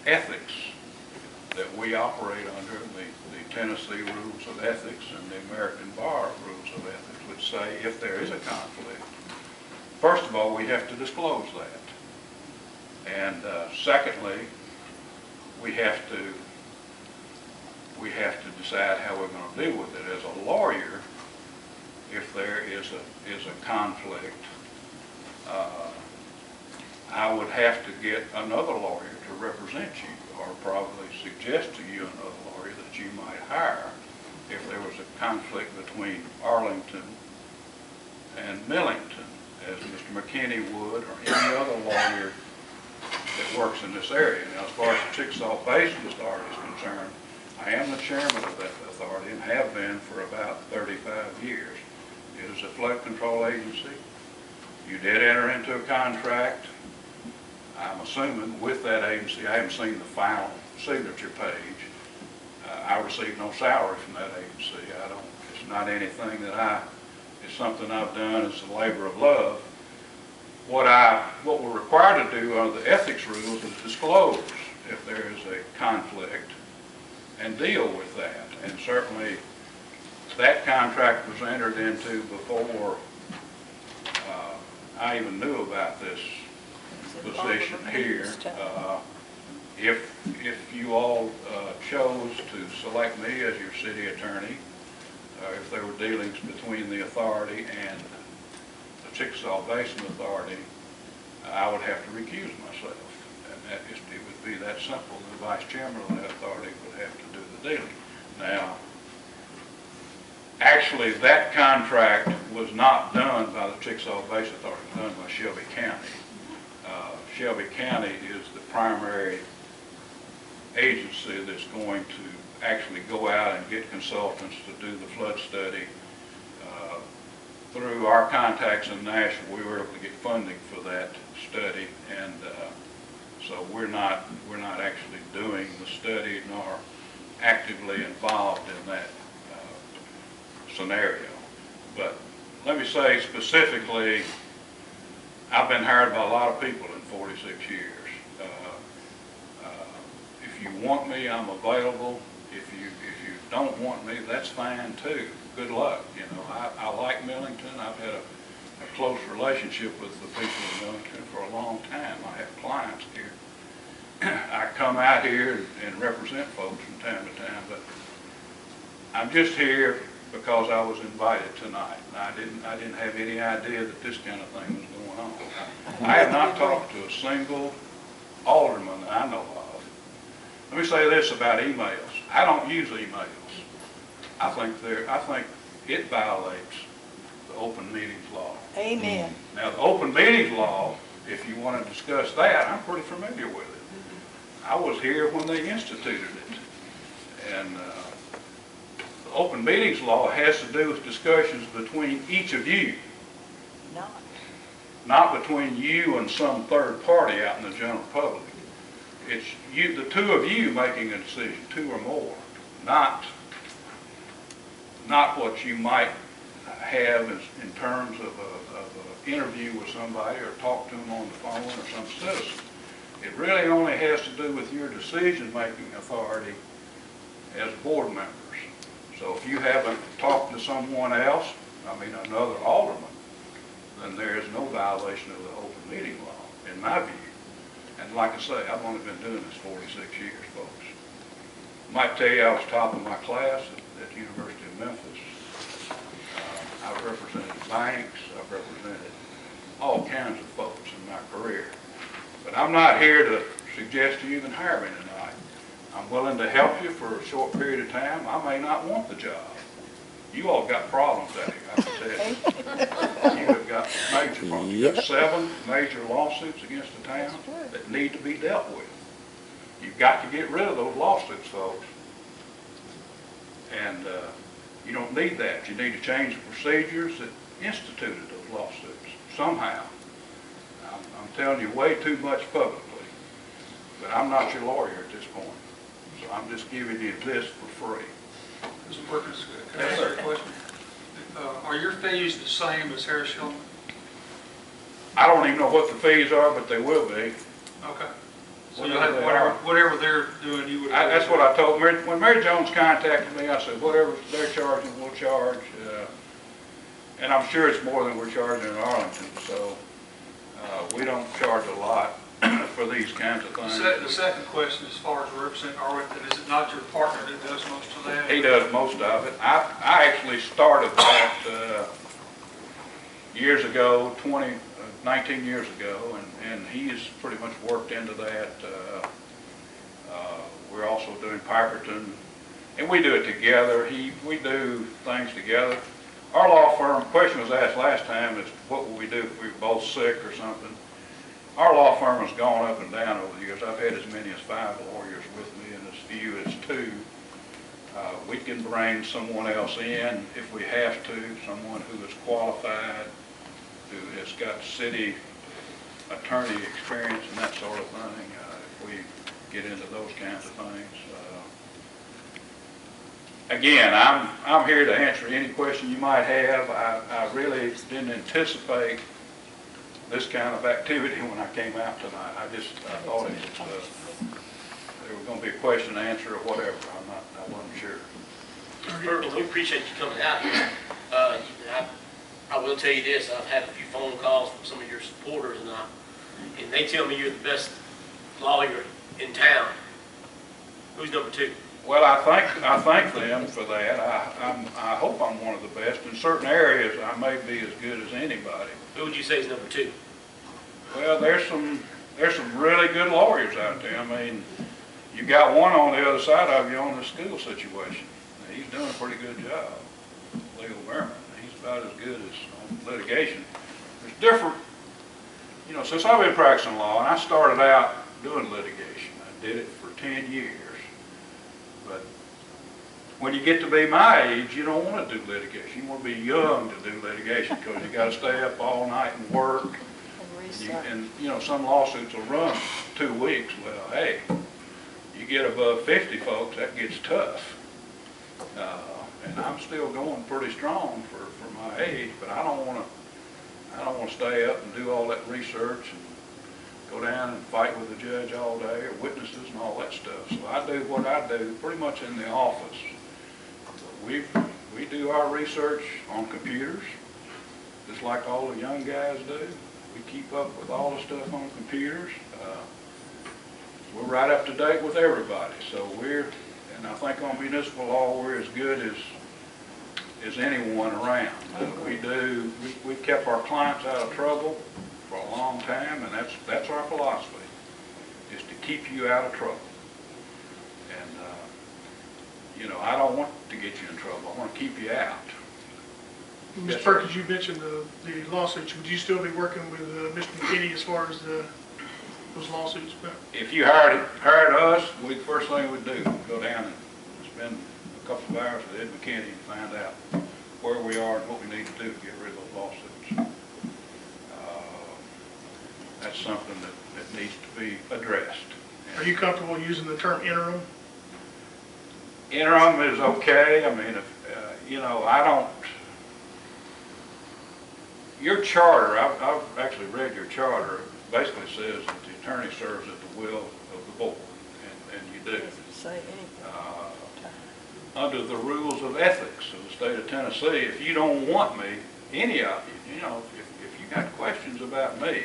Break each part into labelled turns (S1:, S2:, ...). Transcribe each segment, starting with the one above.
S1: ethics that we operate under, the Tennessee rules of ethics and the American Bar rules of ethics, which say if there is a conflict, first of all, we have to disclose that. And secondly, we have to decide how we're going to deal with it. As a lawyer, if there is a conflict, I would have to get another lawyer to represent you, or probably suggest to you another lawyer that you might hire if there was a conflict between Arlington and Millington, as Mr. McKinney would, or any other lawyer that works in this area. Now, as far as the Chickasaw Basin Authority is concerned, I am the chairman of that authority and have been for about 35 years. It is a flood control agency. You did enter into a contract, I'm assuming, with that agency. I haven't seen the final signature page. I receive no salary from that agency. It's not anything that it's something I've done as a labor of love. What we're required to do under the ethics rules is disclose if there is a conflict and deal with that. And certainly that contract was entered into before I even knew about this position here. If you all chose to select me as your city attorney, if there were dealings between the authority and the Chickasaw Basin Authority, I would have to recuse myself. And it would be that simple. The vice chairman of that authority would have to do the dealing. Now, actually, that contract was not done by the Chickasaw Basin Authority. It was done by Shelby County. Shelby County is the primary agency that's going to actually go out and get consultants to do the flood study. Through our contacts in Nashville, we were able to get funding for that study, and so we're not actually doing the study nor actively involved in that scenario. But let me say specifically, I've been hired by a lot of people in 46 years. If you want me, I'm available. If you don't want me, that's fine too. Good luck. You know, I like Millington. I've had a close relationship with the people of Millington for a long time. I have clients here. I come out here and represent folks from time to time, but I'm just here because I was invited tonight. I didn't have any idea that this kind of thing was going on. I have not talked to a single alderman that I know of. Let me say this about emails. I don't use emails. I think it violates the open meetings law.
S2: Amen.
S1: Now, the open meetings law, if you want to discuss that, I'm pretty familiar with it. I was here when they instituted it. And the open meetings law has to do with discussions between each of you. Not between you and some third party out in the general public. It's you, the two of you, making a decision, two or more, not what you might have in terms of an interview with somebody or talk to them on the phone or some citizen. It really only has to do with your decision-making authority as board members. So if you haven't talked to someone else, another alderman, then there is no violation of the open meeting law, in my view. And like I say, I've only been doing this 46 years, folks. I might tell you I was top of my class at the University of Memphis. I've represented banks, I've represented all kinds of folks in my career. But I'm not here to suggest you even hire me tonight. I'm willing to help you for a short period of time. I may not want the job. You all got problems out here, I can tell you. You have got major problems. You've got 7 major lawsuits against the town that need to be dealt with. You've got to get rid of those lawsuits, folks. And you don't need that. You need to change the procedures that instituted those lawsuits somehow. I'm telling you way too much publicly, but I'm not your lawyer at this point. So I'm just giving you this for free.
S3: Mr. Perkins, can I ask you a question? Are your fees the same as Harris Shulman?
S1: I don't even know what the fees are, but they will be.
S3: Okay. So you'll have whatever they're doing, you would.
S1: That's what I told Mary. When Mary Jones contacted me, I said, whatever they're charging, we'll charge. And I'm sure it's more than we're charging in Arlington, so we don't charge a lot for these kinds of things.
S3: The second question, as far as representing Arlington, is it not your partner that does most of that?
S1: He does most of it. I actually started that years ago, 19 years ago, and he's pretty much worked into that. We're also doing Piperton, and we do it together. We do things together. Our law firm, question was asked last time, is what would we do if we were both sick or something? Our law firm has gone up and down over the years. I've had as many as 5 lawyers with me and as few as 2. We can bring someone else in if we have to, someone who is qualified, who has got city attorney experience and that sort of thing, if we get into those kinds of things. Again, I'm here to answer any question you might have. I really didn't anticipate this kind of activity when I came out tonight. I thought it was, there was going to be a question and answer or whatever. I wasn't sure.
S2: We appreciate you coming out here. I will tell you this, I've had a few phone calls from some of your supporters, and they tell me you're the best lawyer in town. Who's number 2?
S1: Well, I thank them for that. I hope I'm one of the best. In certain areas, I may be as good as anybody.
S2: Who would you say is number 2?
S1: Well, there's some really good lawyers out there. I mean, you got one on the other side of you on the school situation. He's doing a pretty good job, Leo Berman. He's about as good as on litigation. There's different, you know, since I've been practicing law, and I started out doing litigation. I did it for 10 years. But when you get to be my age, you don't want to do litigation. You want to be young to do litigation because you got to stay up all night and work. And you know, some lawsuits will run 2 weeks. Well, hey, you get above 50, folks, that gets tough. And I'm still going pretty strong for my age, but I don't want to stay up and do all that research and go down and fight with the judge all day or witnesses and all that stuff. So I do what I do pretty much in the office. We do our research on computers, just like all the young guys do. We keep up with all the stuff on computers. We're right up to date with everybody. So and I think on municipal law, we're as good as anyone around. We've kept our clients out of trouble for a long time, and that's our philosophy, is to keep you out of trouble. And you know, I don't want to get you in trouble. I want to keep you out.
S4: Mr. Perkins, you mentioned the lawsuits. Would you still be working with Mr. McKinney as far as those lawsuits?
S1: If you hired us, the first thing we'd do, go down and spend a couple of hours with Ed McKinney and find out where we are and what we need to do to get rid of those lawsuits. That's something that needs to be addressed.
S4: Are you comfortable using the term interim?
S1: Interim is okay. I mean, you know, your charter, I've actually read your charter, basically says that the attorney serves at the will of the board, and you do. Under the rules of ethics of the state of Tennessee, if you don't want me, any of you, you know, if you got questions about me,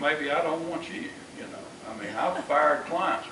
S1: maybe I don't want you, you know. I mean, I've fired clients